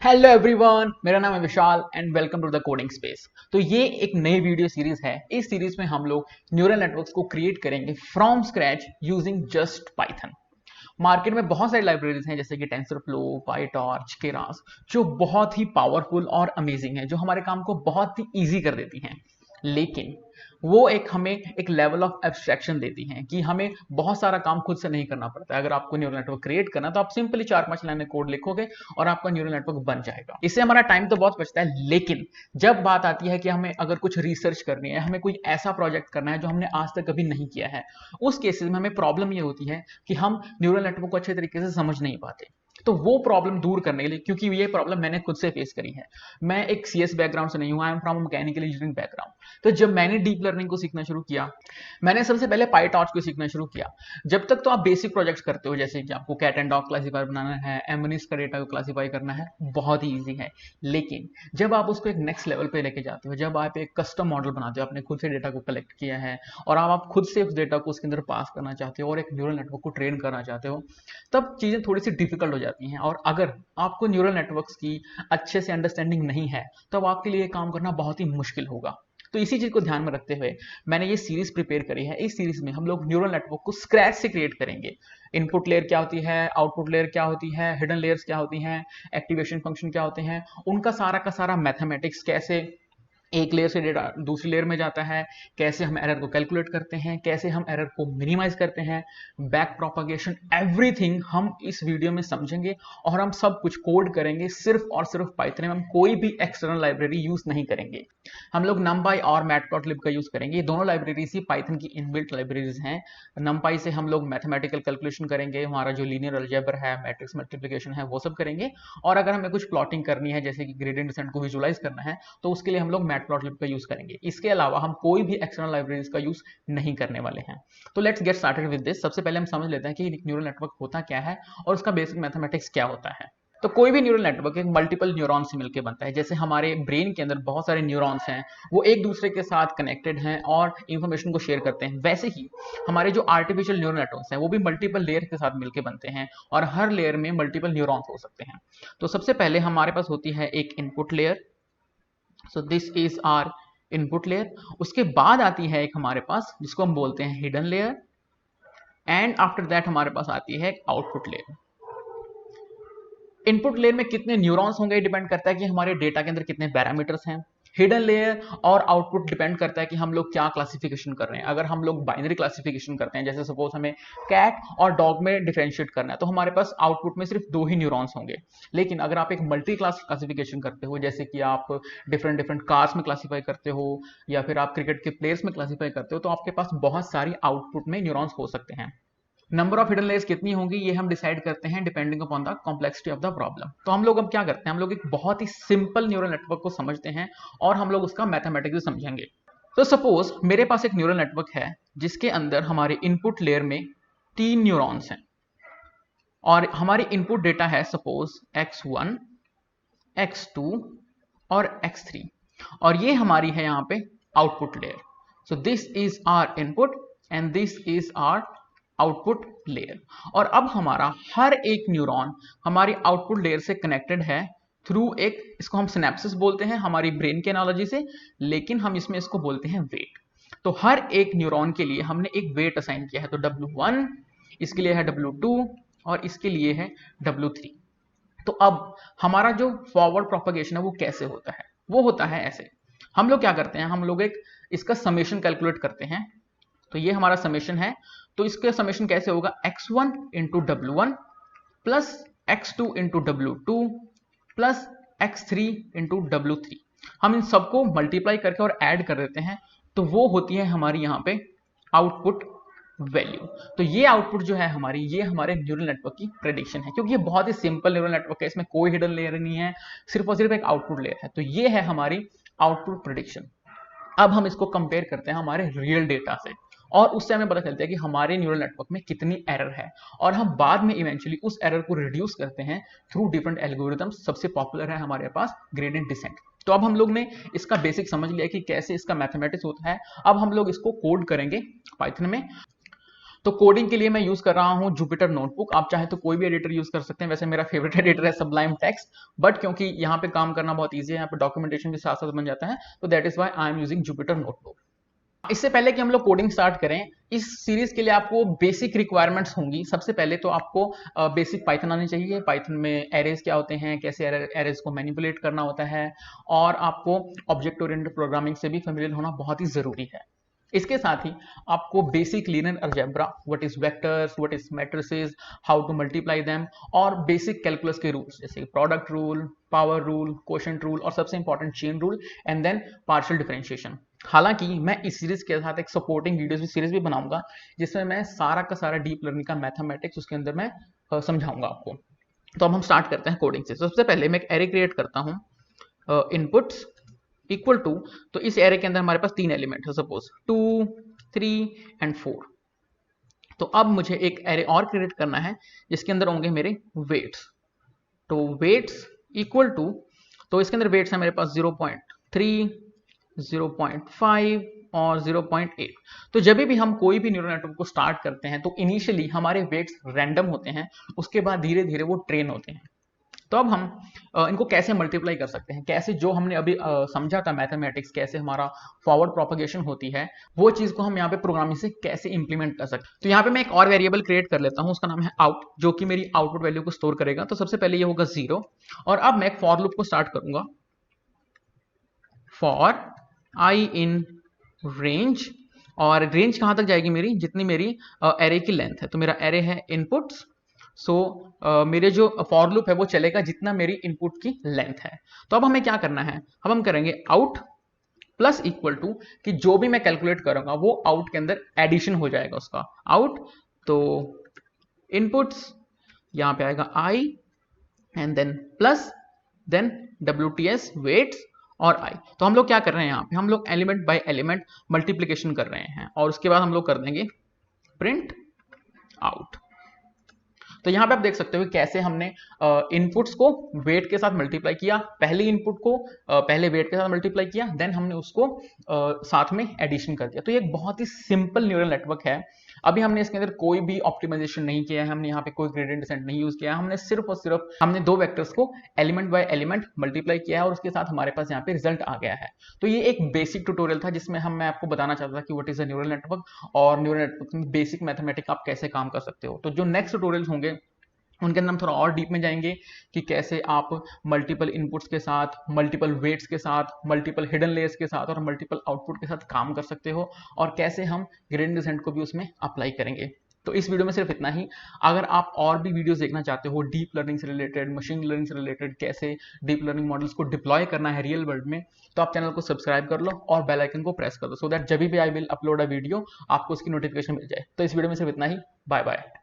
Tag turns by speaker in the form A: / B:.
A: Hello everyone, मेरा नाम है Vishal and welcome to the coding space. तो ये एक नई वीडियो सीरीज है। इस सीरीज में हम लोग न्यूरल नेटवर्क्स को क्रिएट करेंगे from scratch using just Python. Market में बहुत सारी लाइब्रेरीज हैं जैसे कि टेंसरफ्लो, पाइटॉर्च, केरास, जो बहुत ही पावरफुल और अमेजिंग है, जो हमारे काम को बहुत ही ईजी कर देती हैं। लेकिन वो हमें एक लेवल ऑफ एब्स्ट्रैक्शन देती हैं कि हमें बहुत सारा काम खुद से नहीं करना पड़ता है। अगर आपको न्यूरल नेटवर्क क्रिएट करना तो आप सिंपली 4-5 लाइन कोड लिखोगे और आपका न्यूरल नेटवर्क बन जाएगा। इससे हमारा टाइम तो बहुत बचता है, लेकिन जब बात आती है कि हमें अगर कुछ रिसर्च करनी है, हमें कोई ऐसा प्रोजेक्ट करना है जो हमने आज तक कभी नहीं किया है, उस केसेस में हमें प्रॉब्लम ये होती है कि हम न्यूरल नेटवर्क को अच्छे तरीके से समझ नहीं पाते। तो वो प्रॉब्लम दूर करने के लिए, क्योंकि ये प्रॉब्लम मैंने खुद से फेस करी है, मैं एक सीएस बैकग्राउंड से नहीं हूं, I am from mechanical engineering background. तो जब मैंने डीप लर्निंग को सीखना शुरू किया, मैंने सबसे पहले पाइटॉर्च को सीखना शुरू किया। जब तक तो आप बेसिक प्रोजेक्ट्स करते हो, जैसे कि आपको कैट एंड डॉग क्लासिफायर बनाना है, एमनिस का डेटा को क्लासिफाई करना है, बहुत ही ईजी है। लेकिन जब आप उसको एक नेक्स्ट लेवल पे लेके जाते हो, जब आप एक कस्टम मॉडल बनाते हो, आपने खुद से डेटा को कलेक्ट किया है और आप खुद से उस डेटा को उसके अंदर पास करना चाहते हो और एक न्यूरल नेटवर्क को ट्रेन करना चाहते हो, तब चीजें थोड़ी सी डिफिकल्ट हो जाती हैं। और अगर आपको न्यूरल नेटवर्क्स की अच्छे से अंडरस्टैंडिंग नहीं है, तब आपके लिए काम करना बहुत ही मुश्किल होगा। तो इसी चीज को ध्यान में रखते हुए मैंने ये सीरीज प्रिपेयर करी है। इस सीरीज में हम लोग न्यूरल नेटवर्क को स्क्रैच से क्रिएट करेंगे। इनपुट लेयर क्या होती है, आउटपुट लेयर क्या होती है, हिडन लेयर्स क्या होती हैं, एक्टिवेशन फंक्शन क्या होते हैं, उनका सारा का सारा मैथमेटिक्स, कैसे एक लेयर से डेटा दूसरी लेयर में जाता है, कैसे हम एरर को कैलकुलेट करते हैं, कैसे हम एरर को मिनिमाइज करते हैं, बैक प्रोपागेशन, एवरीथिंग हम इस वीडियो में समझेंगे। और हम सब कुछ कोड करेंगे सिर्फ और सिर्फ पाइथन में। हम कोई भी एक्सटर्नल लाइब्रेरी यूज नहीं करेंगे। हम लोग numpy और मैटप्लॉटलिब का यूज करेंगे। ये दोनों लाइब्रेरीज ही पाइथन की इनबिल्ट लाइब्रेरीज हैं। numpy से हम लोग मैथमेटिकल कैलकुलेशन करेंगे, हमारा जो लीनियर अलजेब्रा है, मैट्रिक्स मल्टीप्लिकेशन है, वो सब करेंगे। और अगर हमें कुछ प्लॉटिंग करनी है, जैसे कि ग्रेडियंट डिसेंट को विजुअलाइज करना है, तो उसके लिए हम लोग मैटप्लॉटलिब का यूज करेंगे। इसके अलावा हम कोई भी एक्सटर्नल लाइब्रेरीज का यूज नहीं करने वाले हैं। तो let's get started with this. सबसे पहले हम समझ लेते हैं कि न्यूरल नेटवर्क होता क्या है और उसका बेसिक मैथमेटिक्स क्या होता है। तो कोई भी न्यूरल नेटवर्क एक मल्टीपल न्यूरॉन से मिलकर बनता है। जैसे हमारे ब्रेन के अंदर बहुत सारे न्यूरॉन्स हैं, वो एक दूसरे के साथ कनेक्टेड हैं और इंफॉर्मेशन को शेयर करते हैं। वैसे ही हमारे जो आर्टिफिशियल न्यूरल नेटवर्क्स हैं, वो भी मल्टीपल लेयर के साथ मिलकर बनते हैं और हर लेयर में मल्टीपल न्यूरॉन्स हो सकते हैं। तो सबसे पहले हमारे पास होती है एक input layer. So this is our input layer. उसके बाद आती है एक हमारे पास जिसको हम बोलते हैं hidden layer, and after that हमारे पास आती है एक आउटपुट लेयर। इनपुट लेयर में कितने न्यूरॉन्स होंगे डिपेंड करता है कि हमारे डेटा के अंदर कितने पैरामीटर्स हैं। हिडन लेयर और आउटपुट डिपेंड करता है कि हम लोग क्या क्लासिफिकेशन कर रहे हैं। अगर हम लोग बाइनरी क्लासिफिकेशन करते हैं, जैसे सपोज हमें कैट और डॉग में डिफरेंशिएट करना है, तो हमारे पास आउटपुट में सिर्फ 2 ही न्यूरॉन्स होंगे। लेकिन अगर आप एक मल्टी क्लास क्लासिफिकेशन करते हो, जैसे कि आप डिफरेंट डिफरेंट कार्स में क्लासीफाई करते हो या फिर आप क्रिकेट के प्लेयर्स में क्लासीफाई करते हो, तो आपके पास बहुत सारी आउटपुट में न्यूरॉन्स हो सकते हैं। नंबर ऑफ हिडन लेयर्स कितनी होंगी ये हम डिसाइड करते हैं depending upon the complexity of the problem. तो हम लोग अब क्या करते हैं, हम लोग एक बहुत ही सिंपल न्यूरल नेटवर्क को समझते हैं और हम लोग उसका मैथमेटिक्स समझेंगे। तो सपोज मेरे पास एक न्यूरल नेटवर्क है जिसके अंदर हमारे इनपुट लेयर में 3 न्यूरॉन्स हैं और हमारी इनपुट डेटा है सपोज x1, x2 और x3, और ये हमारी है यहाँ पे output layer. So this is our input and this is our output layer. और अब हमारा हर एक न्यूरॉन हमारी आउटपुट लेयर से कनेक्टेड है थ्रू एक, इसको हम सिनेप्सिस बोलते हैं हमारी ब्रेन के एनालॉजी से, लेकिन हम इसमें इसको बोलते हैं वेट। तो हर एक न्यूरॉन के लिए हमने एक वेट असाइन किया है। तो W1 इसके लिए है, W2 और इसके लिए है W3। तो अब हमारा जो फॉरवर्ड प्रोपगेशन है वो कैसे होता है, वो होता है ऐसे। हम लोग क्या करते हैं, हम लोग एक इसका समेशन कैलकुलेट करते हैं। तो ये हमारा समेशन है। तो इसका समेशन कैसे होगा, x1 into W1 plus x2 into W2 plus x3 into W3। हम इन सबको मल्टीप्लाई करके और ऐड कर देते हैं, तो वो होती है हमारी यहाँ पे आउटपुट वैल्यू। तो ये आउटपुट जो है हमारी, ये हमारे न्यूरल नेटवर्क की प्रेडिक्शन है, क्योंकि ये बहुत ही सिंपल न्यूरल नेटवर्क है, इसमें कोई हिडन लेयर नहीं है, सिर्फ और सिर्फ एक आउटपुट लेयर है। तो ये है हमारी आउटपुट प्रेडिक्शन। अब हम इसको कंपेयर करते हैं हमारे रियल डेटा से और उससे हमें पता चलता है कि हमारे न्यूरल नेटवर्क में कितनी एरर है, और हम बाद में इवेंचुअली उस एरर को रिड्यूस करते हैं थ्रू डिफरेंट एल्गोरिथम्स। सबसे पॉपुलर है हमारे पास ग्रेडियंट डिसेंट। तो अब हम लोग ने इसका बेसिक समझ लिया कि कैसे इसका मैथमेटिक्स होता है। अब हम लोग इसको कोड करेंगे पाइथन में। तो कोडिंग के लिए मैं यूज कर रहा हूं जुपिटर नोटबुक। आप चाहे तो कोई भी एडिटर यूज कर सकते हैं, वैसे मेरा फेवरेट एडिटर है सबलाइम टेक्स्ट, बट क्योंकि यहाँ पे काम करना बहुत ईजी है, यहाँ पे डॉक्यूमेंटेशन भी साथ साथ बन जाता है, तो that is why I am using Jupyter notebook. इससे पहले कि हम लोग कोडिंग स्टार्ट करें, इस सीरीज के लिए आपको बेसिक रिक्वायरमेंट्स होंगी। सबसे पहले तो आपको बेसिक पाइथन आनी चाहिए। पाइथन में एरेज क्या होते हैं, कैसे एरेज को मैनिपुलेट करना होता है, और आपको ऑब्जेक्ट ओरिएंटेड प्रोग्रामिंग से भी फेमिलियर होना बहुत ही जरूरी है। इसके साथ ही आपको basic linear algebra, what is vectors, what is matrices, how to multiply them, और बेसिक कैलकुलस के रूल्स जैसे product rule, power rule, quotient rule, और सबसे important chain rule, and then partial differentiation. हालांकि मैं इस सीरीज के साथ एक सपोर्टिंग वीडियोस भी सीरीज भी बनाऊंगा, जिसमें मैं सारा का सारा डीप लर्निंग का मैथमेटिक्स उसके अंदर मैं समझाऊंगा आपको। तो अब हम स्टार्ट करते हैं कोडिंग से। सबसे पहले मैं एक एरे क्रिएट करता हूँ, इनपुट्स इक्वल टू, तो इस एरे के अंदर हमारे पास 3 एलिमेंट है, सपोज 2, 3 एंड 4। तो अब मुझे एक एरे और क्रिएट करना है जिसके अंदर होंगे मेरे वेट्स। तो वेट्स इक्वल टू, तो इसके अंदर वेट्स है मेरे पास 0.3, 0.5 और 0.8। तो जब भी हम कोई भी न्यूरल नेटवर्क को स्टार्ट करते हैं तो इनिशियली हमारे वेट्स रैंडम होते हैं, उसके बाद धीरे धीरे वो ट्रेन होते हैं। तो अब हम इनको कैसे मल्टीप्लाई कर सकते हैं, कैसे जो हमने अभी समझा था मैथमेटिक्स, कैसे हमारा फॉरवर्ड प्रोपगेशन होती है, वो चीज को हम यहाँ पे प्रोग्रामिंग से कैसे इंप्लीमेंट कर सकते हैं। तो यहाँ पे मैं एक और वेरिएबल क्रिएट कर लेता हूँ, उसका नाम है आउट, जो कि मेरी आउटपुट वैल्यू को स्टोर करेगा। तो सबसे पहले ये होगा 0, और अब मैं एक फॉर लूप को स्टार्ट करूंगा, फॉर आई इन रेंज, और रेंज कहां तक जाएगी मेरी, जितनी मेरी एरे की लेंथ है। तो मेरा एरे है इनपुट्स, सो मेरे जो फॉर लूप है वो चलेगा जितना मेरी इनपुट की लेंथ है। तो अब हमें क्या करना है, अब हम करेंगे आउट प्लस इक्वल टू, कि जो भी मैं कैलकुलेट करूंगा वो आउट के अंदर एडिशन हो जाएगा उसका आउट। तो इनपुट्स यहां पे आएगा I, and then plus, then WTS weights और आई। तो हम लोग क्या कर रहे हैं, यहाँ पे हम लोग एलिमेंट बाय एलिमेंट मल्टीप्लीकेशन कर रहे हैं, और उसके बाद हम लोग कर देंगे प्रिंट आउट। तो यहाँ पे आप देख सकते हो कि कैसे हमने इनपुट्स को वेट के साथ मल्टीप्लाई किया, पहले इनपुट को पहले वेट के साथ मल्टीप्लाई किया, देन हमने उसको साथ में एडिशन कर दिया। तो ये एक बहुत ही सिंपल न्यूरल नेटवर्क है। अभी हमने इसके अंदर कोई भी ऑप्टिमाइजेशन नहीं किया है, हमने यहाँ पे कोई ग्रेडियंट डिसेंट नहीं यूज किया है, हमने सिर्फ और सिर्फ हमने 2 वेक्टर्स को एलिमेंट बाय एलिमेंट मल्टीप्लाई किया है, और उसके साथ हमारे पास यहाँ पे रिजल्ट आ गया है। तो ये एक बेसिक ट्यूटोरियल था जिसमें मैं आपको बताना चाहता था कि what is a neural network, और न्यूरल नेटवर्क में बेसिक मैथमेटिक्स आप कैसे काम कर सकते हो। तो जो नेक्स्ट ट्यूटोरियल्स होंगे उनके अंदर हम थोड़ा और डीप में जाएंगे कि कैसे आप मल्टीपल इनपुट्स के साथ, मल्टीपल वेट्स के साथ, मल्टीपल हिडन लेयर्स के साथ और मल्टीपल आउटपुट के साथ काम कर सकते हो, और कैसे हम ग्रेडियंट डिसेंट को भी उसमें अप्लाई करेंगे। तो इस वीडियो में सिर्फ इतना ही। अगर आप और भी वीडियोस देखना चाहते हो डीप लर्निंग से रिलेटेड, मशीन लर्निंग से रिलेटेड, कैसे डीप लर्निंग मॉडल्स को डिप्लॉय करना है रियल वर्ल्ड में, तो आप चैनल को सब्सक्राइब कर लो और बेल आइकन को प्रेस कर दो, सो दैट जब भी I will upload a video आपको उसकी नोटिफिकेशन मिल जाए। तो इस वीडियो में सिर्फ इतना ही। Bye bye.